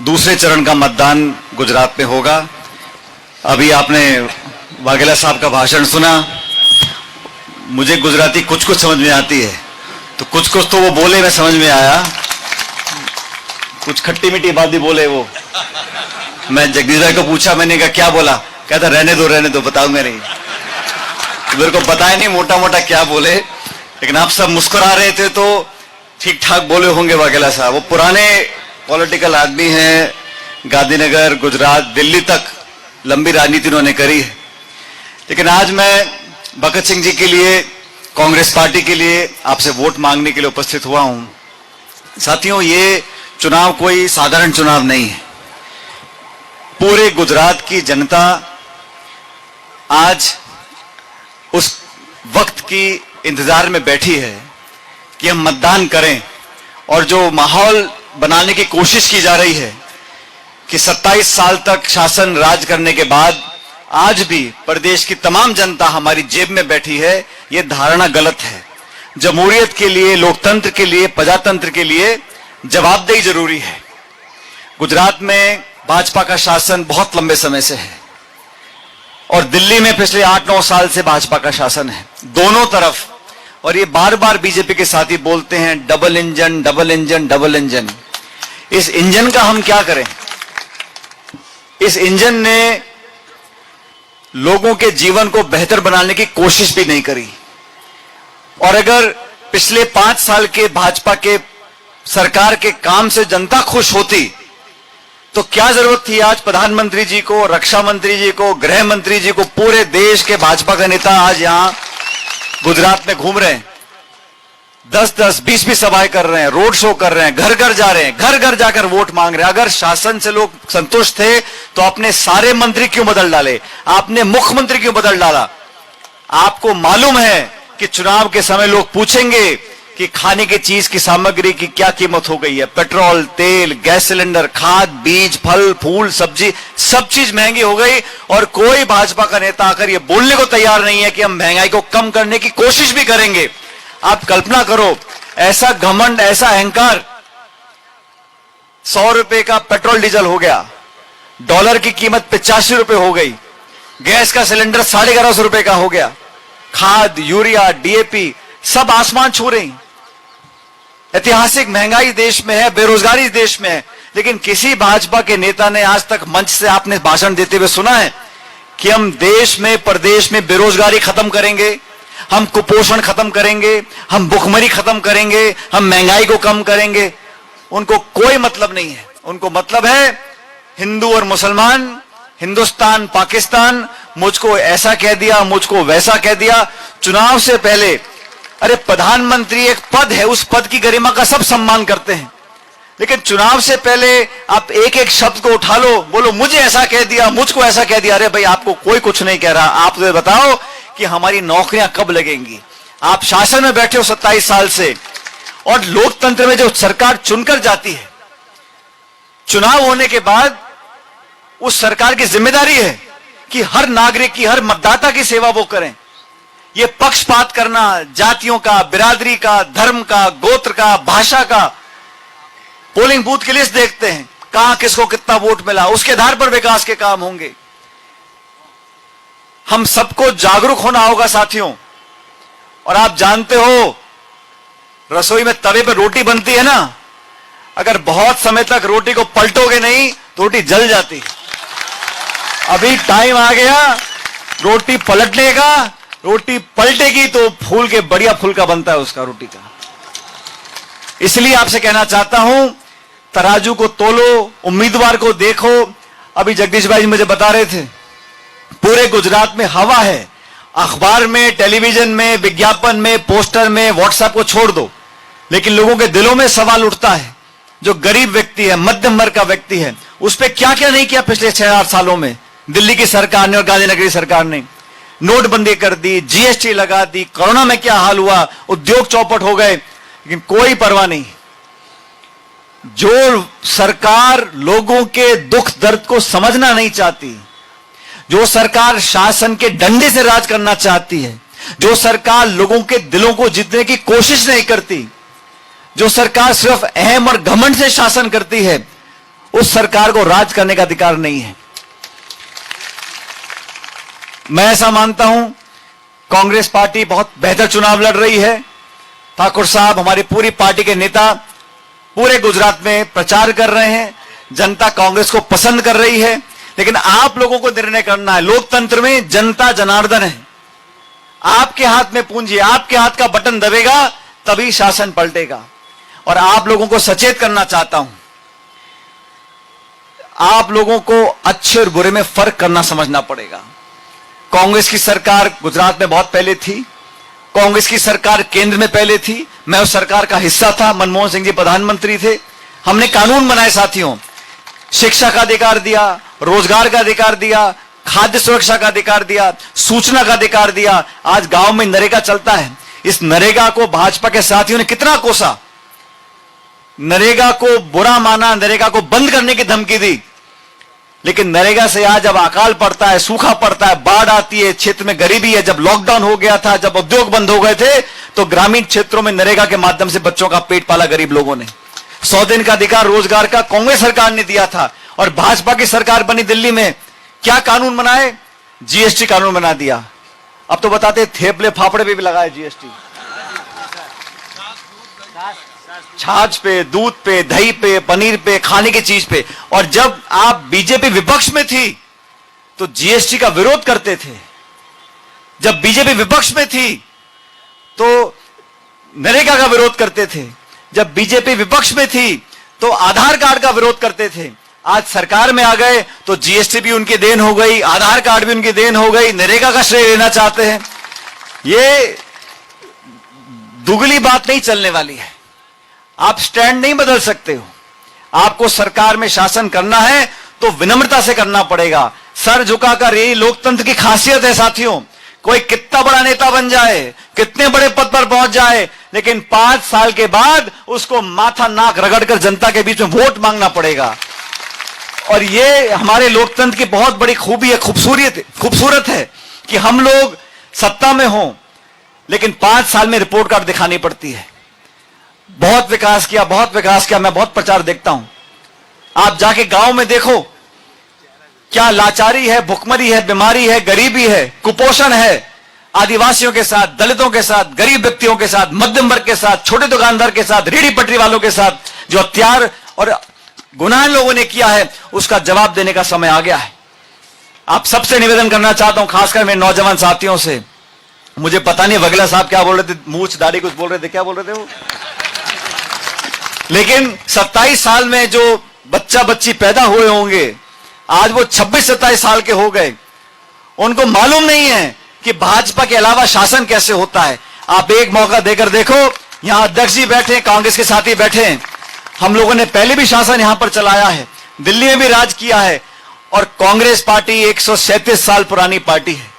दूसरे चरण का मतदान गुजरात में होगा। अभी आपने वाघेला साहब का भाषण सुना। मुझे गुजराती कुछ कुछ समझ में आती है, तो कुछ कुछ तो वो बोले मैं समझ में आया, कुछ खट्टी मीठी बात भी बोले वो। मैं जगदीश भाई को पूछा, मैंने कहा क्या बोला, कहता रहने दो बताऊंगा नहीं। तो मेरे को बताया नहीं मोटा मोटा क्या बोले, लेकिन आप सब मुस्कुरा रहे थे तो ठीक ठाक बोले होंगे वाघेला साहब। वो पुराने पॉलिटिकल आदमी हैं, गांधीनगर, गुजरात, दिल्ली तक लंबी राजनीति उन्होंने करी है। लेकिन आज मैं भगत सिंह जी के लिए, कांग्रेस पार्टी के लिए आपसे वोट मांगने के लिए उपस्थित हुआ हूं। साथियों, ये चुनाव कोई साधारण चुनाव नहीं है। पूरे गुजरात की जनता आज उस वक्त की इंतजार में बैठी है कि हम मतदान करें, और जो माहौल बनाने की कोशिश की जा रही है कि 27 साल तक शासन राज करने के बाद आज भी प्रदेश की तमाम जनता हमारी जेब में बैठी है, यह धारणा गलत है। जमहूरियत के लिए, लोकतंत्र के लिए, प्रजातंत्र के लिए जवाबदेही जरूरी है। गुजरात में भाजपा का शासन बहुत लंबे समय से है, और दिल्ली में पिछले 8-9 साल से भाजपा का शासन है, दोनों तरफ। और ये बार बार बीजेपी के साथी बोलते हैं double engine, double engine, double engine. इस इंजन का हम क्या करें? इस इंजन ने लोगों के जीवन को बेहतर बनाने की कोशिश भी नहीं करी। और अगर पिछले 5 साल के भाजपा के सरकार के काम से जनता खुश होती, तो क्या जरूरत थी आज प्रधानमंत्री जी को, रक्षा मंत्री जी को, गृह मंत्री जी को, पूरे देश के भाजपा का नेता आज यहां गुजरात में घूम रहे हैं, 10-10, 20-20 सभाएं कर रहे हैं, रोड शो कर रहे हैं, घर घर जा रहे हैं, घर घर जाकर वोट मांग रहे हैं। अगर शासन से लोग संतुष्ट थे तो आपने सारे मंत्री क्यों बदल डाले? आपने मुख्यमंत्री क्यों बदल डाला? आपको मालूम है कि चुनाव के समय लोग पूछेंगे कि खाने की चीज की सामग्री की क्या कीमत हो गई है। पेट्रोल, तेल, गैस सिलेंडर, खाद, बीज, फल, फूल, सब्जी, सब चीज महंगी हो गई, और कोई भाजपा का नेता आकर यह बोलने को तैयार नहीं है कि हम महंगाई को कम करने की कोशिश भी करेंगे। आप कल्पना करो, ऐसा घमंड, ऐसा अहंकार। 100 रुपए का पेट्रोल डीजल हो गया, डॉलर की कीमत 85 रुपए हो गई, गैस का सिलेंडर 1150 रुपए का हो गया, खाद, यूरिया, डीएपी सब आसमान छू रही। ऐतिहासिक महंगाई देश में है, बेरोजगारी देश में है। लेकिन किसी भाजपा के नेता ने आज तक मंच से आपने भाषण देते हुए सुना है कि हम देश में, प्रदेश में बेरोजगारी खत्म करेंगे, हम कुपोषण खत्म करेंगे, हम भुखमरी खत्म करेंगे, हम महंगाई को कम करेंगे? उनको कोई मतलब नहीं है। उनको मतलब है हिंदू और मुसलमान, हिंदुस्तान, पाकिस्तान, मुझको ऐसा कह दिया, मुझको वैसा कह दिया। चुनाव से पहले, अरे प्रधानमंत्री एक पद है, उस पद की गरिमा का सब सम्मान करते हैं, लेकिन चुनाव से पहले आप एक एक शब्द को उठा लो, बोलो मुझे ऐसा कह दिया, मुझको ऐसा कह दिया। अरे भाई, आपको कोई कुछ नहीं कह रहा। आप तो बताओ कि हमारी नौकरियां कब लगेंगी? आप शासन में बैठे हो 27 साल से, और लोकतंत्र में जो सरकार चुनकर जाती है, चुनाव होने के बाद उस सरकार की जिम्मेदारी है कि हर नागरिक की, हर मतदाता की सेवा वो करें। ये पक्षपात करना, जातियों का, बिरादरी का, धर्म का, गोत्र का, भाषा का, पोलिंग बूथ की लिस्ट देखते हैं, कहां किसको कितना वोट मिला, उसके आधार पर विकास के काम होंगे। हम सबको जागरूक होना होगा साथियों। और आप जानते हो, रसोई में तवे पर रोटी बनती है ना, अगर बहुत समय तक रोटी को पलटोगे नहीं तो रोटी जल जाती है। अभी टाइम आ गया रोटी पलटने का। रोटी पलटेगी तो फूल के, बढ़िया फुल्का बनता है उसका, रोटी का। इसलिए आपसे कहना चाहता हूं, तराजू को तोलो, उम्मीदवार को देखो। अभी जगदीश भाई मुझे बता रहे थे, पूरे गुजरात में हवा है। अखबार में, टेलीविजन में, विज्ञापन में, पोस्टर में, व्हाट्सएप को छोड़ दो, लेकिन लोगों के दिलों में सवाल उठता है। जो गरीब व्यक्ति है, मध्यम वर्ग का व्यक्ति है, उस पर क्या क्या नहीं किया पिछले 6-8 सालों में दिल्ली की सरकार ने और गांधीनगर की सरकार ने। नोटबंदी कर दी, जीएसटी लगा दी, कोरोना में क्या हाल हुआ, उद्योग चौपट हो गए, लेकिन कोई परवाह नहीं। जो सरकार लोगों के दुख दर्द को समझना नहीं चाहती, जो सरकार शासन के डंडे से राज करना चाहती है, जो सरकार लोगों के दिलों को जीतने की कोशिश नहीं करती, जो सरकार सिर्फ अहम और घमंड से शासन करती है, उस सरकार को राज करने का अधिकार नहीं है। मैं ऐसा मानता हूं, कांग्रेस पार्टी बहुत बेहतर चुनाव लड़ रही है। ठाकुर साहब, हमारी पूरी पार्टी के नेता पूरे गुजरात में प्रचार कर रहे हैं, जनता कांग्रेस को पसंद कर रही है। लेकिन आप लोगों को निर्णय करना है। लोकतंत्र में जनता जनार्दन है, आपके हाथ में पूंजी, आपके हाथ का बटन दबेगा तभी शासन पलटेगा। और आप लोगों को सचेत करना चाहता हूं, आप लोगों को अच्छे और बुरे में फर्क करना समझना पड़ेगा। कांग्रेस की सरकार गुजरात में बहुत पहले थी, कांग्रेस की सरकार केंद्र में पहले थी, मैं उस सरकार का हिस्सा था, मनमोहन सिंह जी प्रधानमंत्री थे। हमने कानून बनाए साथियों, शिक्षा का अधिकार दिया, रोजगार का अधिकार दिया, खाद्य सुरक्षा का अधिकार दिया, सूचना का अधिकार दिया। आज गांव में नरेगा चलता है। इस नरेगा को भाजपा के साथियों ने कितना कोसा, नरेगा को बुरा माना, नरेगा को बंद करने की धमकी दी। लेकिन नरेगा से आज जब अकाल पड़ता है, सूखा पड़ता है, बाढ़ आती है, क्षेत्र में गरीबी है, जब लॉकडाउन हो गया था, जब उद्योग बंद हो गए थे, तो ग्रामीण क्षेत्रों में नरेगा के माध्यम से बच्चों का पेट पाला गरीब लोगों ने। 100 दिन का अधिकार रोजगार का कांग्रेस सरकार ने दिया था। और भाजपा की सरकार बनी दिल्ली में, क्या कानून बनाए? जीएसटी कानून बना दिया। अब तो बताते थेपले फाफड़े पे भी लगाए जीएसटी, छाछ पे, दूध पे, दही पे, पनीर पे, खाने की चीज पे। और जब आप बीजेपी विपक्ष में थी तो जीएसटी का विरोध करते थे। जब बीजेपी विपक्ष में थी तो नरेगा का विरोध करते थे। जब बीजेपी विपक्ष में थी तो आधार कार्ड का विरोध करते थे। आज सरकार में आ गए तो जीएसटी भी उनकी देन हो गई, आधार कार्ड भी उनकी देन हो गई, नरेगा का श्रेय लेना चाहते हैं। ये दुगली बात नहीं चलने वाली है। आप स्टैंड नहीं बदल सकते हो। आपको सरकार में शासन करना है तो विनम्रता से करना पड़ेगा, सर झुकाकर। यही लोकतंत्र की खासियत है साथियों। कोई कितना बड़ा नेता बन जाए, कितने बड़े पद पर पहुंच जाए, लेकिन 5 साल के बाद उसको माथा नाक रगड़कर जनता के बीच में वोट मांगना पड़ेगा। और ये हमारे लोकतंत्र की बहुत बड़ी खूबी है, खूबसूरत है कि हम लोग सत्ता में हों लेकिन 5 साल में रिपोर्ट कार्ड दिखानी पड़ती है। बहुत विकास किया, बहुत विकास किया। मैं बहुत प्रचार देखता हूं। आप जाके गांव में देखो, क्या लाचारी है, भुखमरी है, बीमारी है, गरीबी है, कुपोषण है। आदिवासियों के साथ, दलितों के साथ, गरीब व्यक्तियों के साथ, मध्यम वर्ग के साथ, छोटे दुकानदार के साथ, रेहड़ी पटरी वालों के साथ जो अत्याचार और गुनाह लोगों ने किया है, उसका जवाब देने का समय आ गया है। आप सबसे निवेदन करना चाहता हूं, खासकर मेरे नौजवान साथियों से। मुझे पता नहीं वगला साहब क्या बोल रहे थे, मूछ दाढ़ी कुछ बोल रहे थे, क्या बोल रहे थे वो, लेकिन 27 साल में जो बच्चा बच्ची पैदा हुए होंगे, आज वो 26-27 साल के हो गए। उनको मालूम नहीं है कि भाजपा के अलावा शासन कैसे होता है। आप एक मौका देकर देखो, यहां अध्यक्ष जी बैठे, कांग्रेस के साथी बैठे हैं। हम लोगों ने पहले भी शासन यहां पर चलाया है, दिल्ली में भी राज किया है। और कांग्रेस पार्टी 137 साल पुरानी पार्टी है।